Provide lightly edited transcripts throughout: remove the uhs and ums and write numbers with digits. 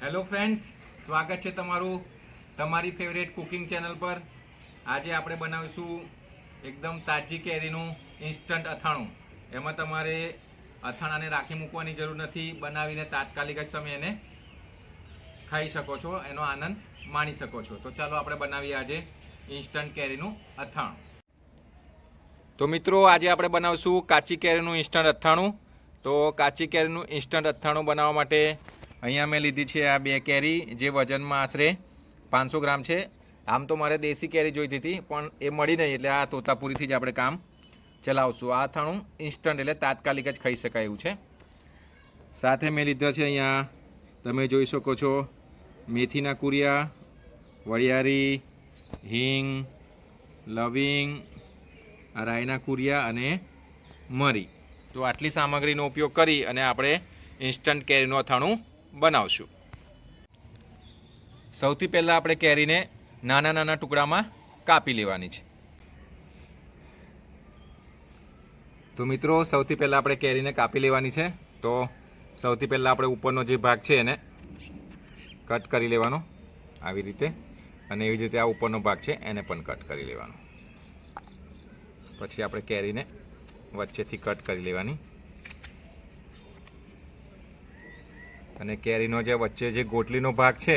Hello friends, સ્વાગત છે તમારું તમારી ફેવરેટ કુકિંગ ચેનલ પર. આજે આપણે બનાવીશું એકદમ તાજી કેરીનું ઇન્સ્ટન્ટ અથાણું. એમાં તમારે અથાણાને રાખી મૂકવાની જરૂર નથી. બનાવીને તાત્કાલિક જ તમે એને ખાઈ શકો છો, એનો આનંદ માણી શકો છો. તો ચાલો આપણે બનાવીએ આજે ઇન્સ્ટન્ટ કેરીનું અથાણું. તો મિત્રો, આજે આપણે બનાવીશું કાચી કેરીનું ઇન્સ્ટન્ટ અથાણું. તો કાચી કેરીનું ઇન્સ્ટન્ટ અથાણું બનાવવા માટે અહીંયા મેં લીધી છે આ 2 કેરી, જે વજનમાં આશરે 500 ગ્રામ છે. આમ તો મારે દેશી કેરી જોઈતી હતી, પણ એ મળી નહીં, એટલે આ તોતાપુરીથી જ આપણે કામ ચલાવશું. આ અથાણું ઇન્સ્ટન્ટ એટલે તાત્કાલિક જ ખાઈ શકાય એવું છે. સાથે મેં લીધા છે અહીંયા તમે જોઈ શકો છો મેથીના કુરિયા, વરિયાળી, હિંગ, લવિંગ, રાઈના કુરિયા અને મરી. તો આટલી સામગ્રીનો ઉપયોગ કરી અને આપણે ઇન્સ્ટન્ટ કેરીનું અથાણું બનાવશું. સૌથી પહેલાં આપણે કેરીને નાના નાના ટુકડામાં કાપી લેવાની છે. તો મિત્રો, સૌથી પહેલાં આપણે કેરીને કાપી લેવાની છે. તો સૌથી પહેલાં આપણે ઉપરનો જે ભાગ છે એને કટ કરી લેવાનો આવી રીતે, અને એવી જ રીતે આ ઉપરનો ભાગ છે એને પણ કટ કરી લેવાનો. પછી આપણે કેરીને વચ્ચેથી કટ કરી લેવાની, અને કેરીનો જે વચ્ચે જે ગોટલીનો ભાગ છે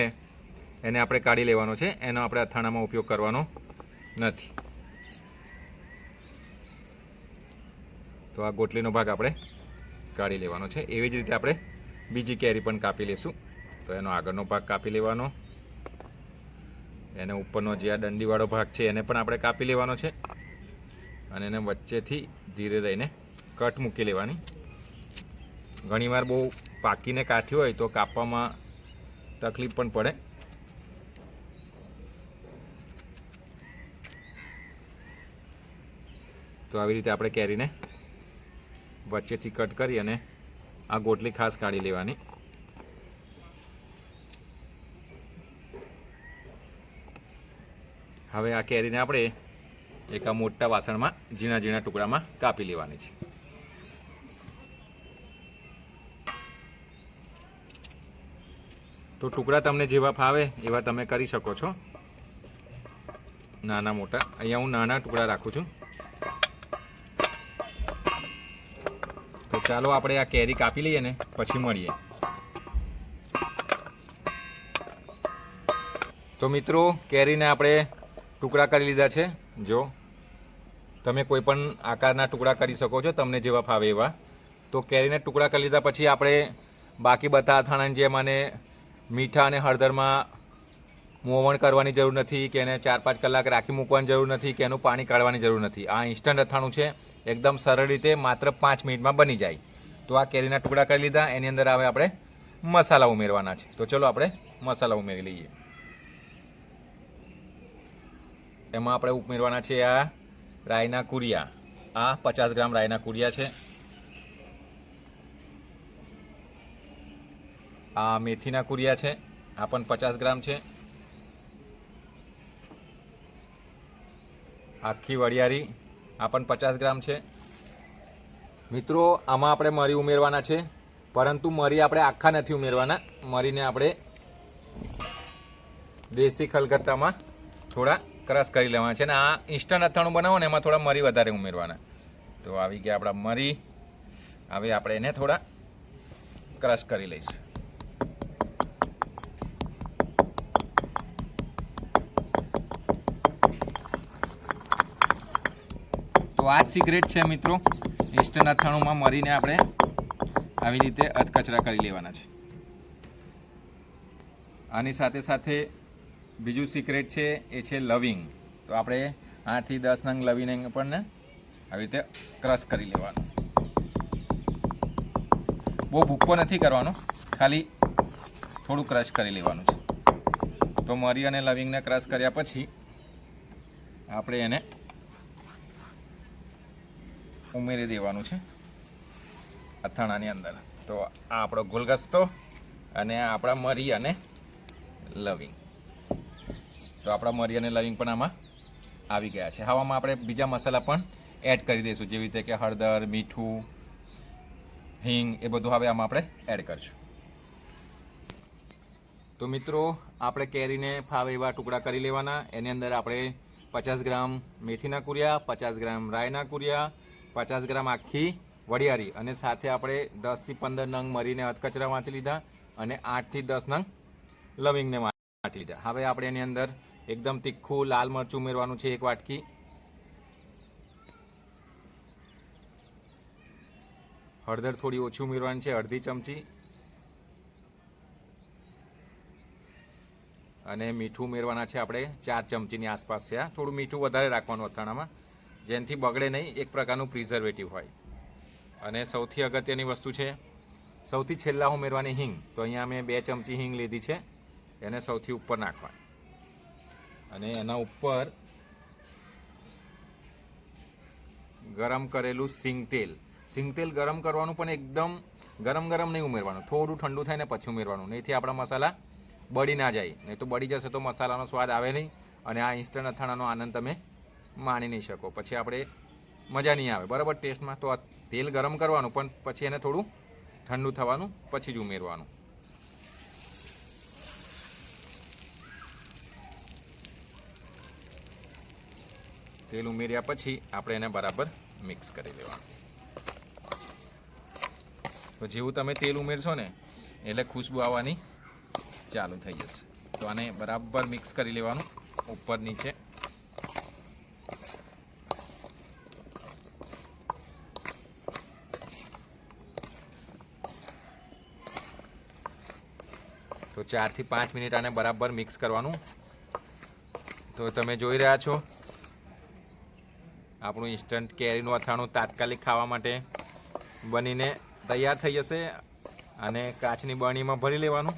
એને આપણે કાઢી લેવાનો છે. એનો આપણે અથાણામાં ઉપયોગ કરવાનો નથી. તો આ ગોટલીનો ભાગ આપણે કાઢી લેવાનો છે. એવી જ રીતે આપણે બીજી કેરી પણ કાપી લઈશું. તો એનો આગળનો ભાગ કાપી લેવાનો, એને ઉપરનો જે આ દંડીવાળો ભાગ છે એને પણ આપણે કાપી લેવાનો છે, અને એને વચ્ચેથી ધીરે રહીને કટ મૂકી લેવાની. ઘણીવાર બહુ પાકીને કાઠી હોય તો કાપવામાં તકલીફ પણ પડે. તો આવી રીતે આપણે કેરીને વચ્ચેથી કટ કરી અને આ ગોટલી ખાસ કાઢી લેવાની. હવે આ કેરીને આપણે એક આ મોટા વાસણમાં ઝીણા ઝીણા ટુકડામાં કાપી લેવાની છે. તો ટુકડા તમને જેવા ફાવે એવા તમે કરી શકો છો, નાના મોટા. અહીંયા હું નાના ટુકડા રાખું છું. તો ચાલો આપણે આ કેરી કાપી લઈએ ને પછી મળીએ. તો મિત્રો, કેરીને આપણે ટુકડા કરી લીધા છે. જો તમે કોઈ પણ આકારના ટુકડા કરી શકો છો, તમને જેવા ફાવે એવા. તો કેરીને ટુકડા કરી લીધા પછી આપણે બાકી બધા અથાણાની જેમ અને મીઠા અને હળદરમાં મોવણ કરવાની જરૂર નથી, કે એને 4-5 કલાક રાખી મૂકવાની જરૂર નથી, કે એનું પાણી કાઢવાની જરૂર નથી. આ ઇન્સ્ટન્ટ અથાણું છે, એકદમ સરળ રીતે માત્ર 5 મિનિટમાં બની જાય. તો આ કેરીના ટુકડા કરી લીધા, એની અંદર હવે આપણે મસાલા ઉમેરવાના છે. તો ચલો આપણે મસાલા ઉમેરી લઈએ. એમાં આપણે ઉમેરવાના છે આ રાઈના કુરિયા. આ 50 ગ્રામ રાઈના કુરિયા છે. આ મેથીના કુરિયા છે, આ પણ 50 ગ્રામ છે. આખી વરિયાળી, આ પણ 50 ગ્રામ છે. મિત્રો, આમાં આપણે મરી ઉમેરવાના છે, પરંતુ મરી આપણે આખા નથી ઉમેરવાના. મરીને આપણે દેશી ખલગત્તામાં થોડા ક્રશ કરી લેવાના છે. અને આ ઇન્સ્ટન્ટ અથાણું બનાવો ને એમાં થોડા મરી વધારે ઉમેરવાના. તો આવી ગયા આપણા મરી. હવે આપણે એને થોડા ક્રશ કરી લઈશું. તો આ જ સિક્રેટ છે મિત્રો, ઇન્સ્ટન્ટ અથાણુંમાં મરીને આપણે આવી રીતે અધકચરા કરી લેવાના છે. આની સાથે સાથે બીજું સિક્રેટ છે, એ છે લવિંગ. તો આપણે 8 થી 10 નંગ લવિંગ પણ આવી રીતે ક્રશ કરી લેવાનું. બહુ ભૂક્કો નથી કરવાનો, ખાલી થોડું ક્રશ કરી લેવાનું છે. તો મરી અને લવિંગને ક્રશ કર્યા પછી આપણે એને ઉમેરી દેવાનું છે અથાણાની અંદર. તો આ આપણો ગોલગસ્તો અને આ આપણા મરી અને લવિંગ. તો આપણા મરી અને લવિંગ પણ આમાં આવી ગયા છે. હવામાં આપણે બીજા મસાલા પણ એડ કરી દઈશું, જેવી રીતે કે હળદર, મીઠું, હિંગ, એ બધું હવે આમાં આપણે એડ કરીશું. તો મિત્રો આપણે કેરીને ફાવે એવા ટુકડા કરી લેવાના. એની અંદર આપણે 50 ગ્રામ મેથીના કુરિયા, 50 ગ્રામ રાયના કુરિયા, 50 ગ્રામ આખી વરિયાળી અને સાથે આપણે 10 થી 15 નંગ મરીને અધકચરા વાંચી લીધા અને 8 થી 10 નંગ લવિંગને વાટી લીધા. હવે આપણે એની અંદર એકદમ તીખું લાલ મરચું ઉમેરવાનું છે 1 વાટકી. હળદર થોડી ઓછી ઉમેરવાની છે, અડધી ચમચી. અને મીઠું ઉમેરવાના છે આપણે 4 ચમચીની આસપાસ છે. થોડું મીઠું વધારે રાખવાનું અથાણામાં, જેનાથી બગડે નહીં, એક પ્રકારનું પ્રિઝર્વેટિવ હોય. અને સૌથી અગત્યની વસ્તુ છે, સૌથી છેલ્લા ઉમેરવાની હિંગ. તો અહીંયા મેં 2 ચમચી હિંગ લીધી છે, એને સૌથી ઉપર નાખવાની. અને એના ઉપર ગરમ કરેલું સિંગ તેલ. સિંગ તેલ ગરમ કરવાનું, પણ એકદમ ગરમ નહીં ઉમેરવાનું, થોડું ઠંડુ થાય ને પછી ઉમેરવાનું, નહીંથી આપણા મસાલા બળી ના જાય. નહીં તો બળી જશે તો મસાલાનો સ્વાદ આવે નહીં અને આ ઇન્સ્ટન્ટ અથાણાનો આનંદ તમે માણી નહીં શકો. પછી આપણે મજા નહીં આવે બરાબર ટેસ્ટમાં. તો આ તેલ ગરમ કરવાનું, પણ પછી એને થોડું ઠંડુ થવાનું પછી જ ઉમેરવાનું. તેલ ઉમેર્યા પછી આપણે એને બરાબર મિક્સ કરી લેવાનું. તો જેવું તમે તેલ ઉમેરશો ને એટલે ખુશ્બુ આવવાની ચાલુ થઈ જશે. તો આને બરાબર મિક્સ કરી લેવાનું ઉપર નીચે. તો 4 થી 5 મિનિટ આને બરાબર મિક્સ કરવાનું. તો તમે જોઈ રહ્યા છો આપણું ઇન્સ્ટન્ટ કેરીનું અથાણું તાત્કાલિક ખાવા માટે બનીને તૈયાર થઈ જશે. અને કાચની બરણીમાં ભરી લેવાનું.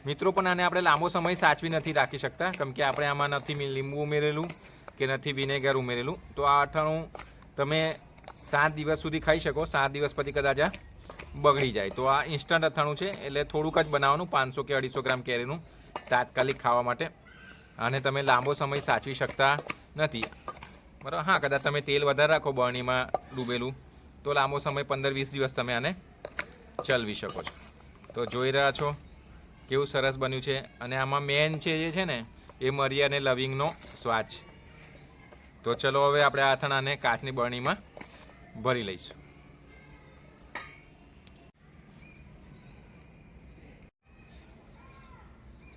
મિત્રો પણ આને આપણે લાંબો સમય સાચવી નથી રાખી શકતા, કેમ કે આપણે આમાં નથી લીંબુ ઉમેરેલું કે નથી વિનેગર ઉમેરેલું. તો આ અથાણું તમે 7 દિવસ સુધી ખાઈ શકો. 7 દિવસ પછી કદાચ આ બગડી જાય. તો આ ઇન્સ્ટન્ટ અથાણું છે, એટલે થોડુંક જ બનાવવાનું, 500 કે 250 ગ્રામ કેરીનું તાત્કાલિક ખાવા માટે. આને તમે લાંબો સમય સાચવી શકતા નથી બરાબર. હા, કદાચ તમે તેલ વધારે રાખો બરણીમાં ડૂબેલું તો લાંબો સમય 15-20 દિવસ તમે આને ચલાવી શકો છો. તો જોઈ રહ્યા છો કેવું સરસ બન્યું છે. અને આમાં મેન છે જે છે ને એ મરી અને લવિંગનો સ્વાદ છે. તો ચલો હવે આપણે આ અથાણાને કાચની બરણીમાં ભરી લઈશું.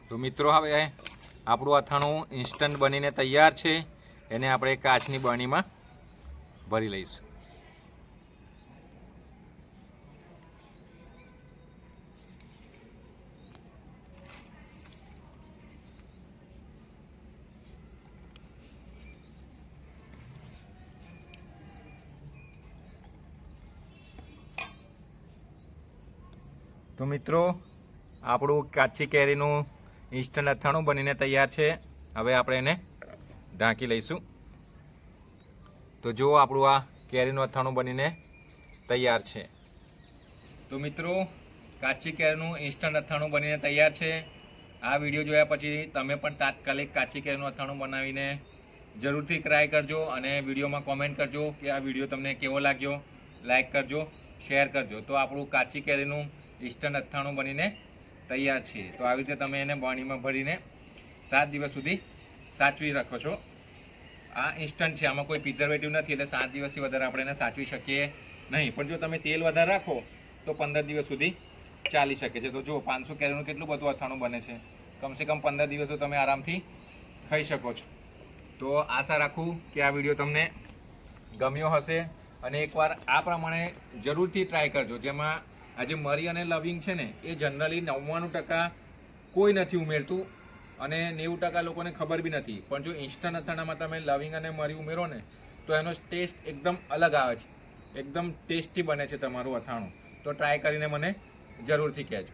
તો મિત્રો હવે આપણું અથાણું ઇન્સ્ટન્ટ બનીને તૈયાર છે. એને આપણે કાચની બરણીમાં ભરી લઈશું. તો મિત્રો આપણું કાચી કેરીનું ઇન્સ્ટન્ટ અથાણું બનીને તૈયાર છે. હવે આપણે એને ઢાંકી લઈશું. તો જો આપણું આ કેરીનું અથાણું બનીને તૈયાર છે. તો મિત્રો કાચી કેરીનું ઇન્સ્ટન્ટ અથાણું બનીને તૈયાર છે. આ વિડીયો જોયા પછી તમે પણ તાત્કાલિક કાચી કેરીનું અથાણું બનાવીને જરૂરથી ટ્રાય કરજો અને વિડીયોમાં કોમેન્ટ કરજો કે આ વિડીયો તમને કેવો લાગ્યો. લાઈક કરજો, શેર કરજો. તો આપણું કાચી કેરીનું ઇન્સ્ટન્ટ અથાણું બનીને તૈયાર છે. તો આવી રીતે તમે એને બરણીમાં ભરીને 7 દિવસ સુધી સાચવી રાખો છો. આ ઇન્સ્ટન્ટ છે, આમાં કોઈ પ્રિઝર્વેટિવ નથી, એટલે 7 દિવસથી વધારે આપણે એને સાચવી શકીએ નહીં. પણ જો તમે તેલ વધારે રાખો તો 15 દિવસ સુધી ચાલી શકે છે. તો જો 500 કેરીનું કેટલું બધું અથાણું બને છે. કમસે કમ 15 દિવસો તમે આરામથી ખાઈ શકો છો. તો આશા રાખું કે આ વિડીયો તમને ગમ્યો હશે અને એકવાર આ પ્રમાણે જરૂરથી ટ્રાય કરજો. જેમાં આજે મરી અને લવિંગ છે ને એ જનરલી 99% કોઈ નથી ઉમેરતું અને 90% લોકોને ખબર બી નથી. પણ જો ઇન્સ્ટન્ટ અથાણામાં તમે લવિંગ અને મરી ઉમેરો ને તો એનો ટેસ્ટ એકદમ અલગ આવે છે. એકદમ ટેસ્ટી બને છે તમારું અથાણું. તો ટ્રાય કરીને મને જરૂરથી કહેજો.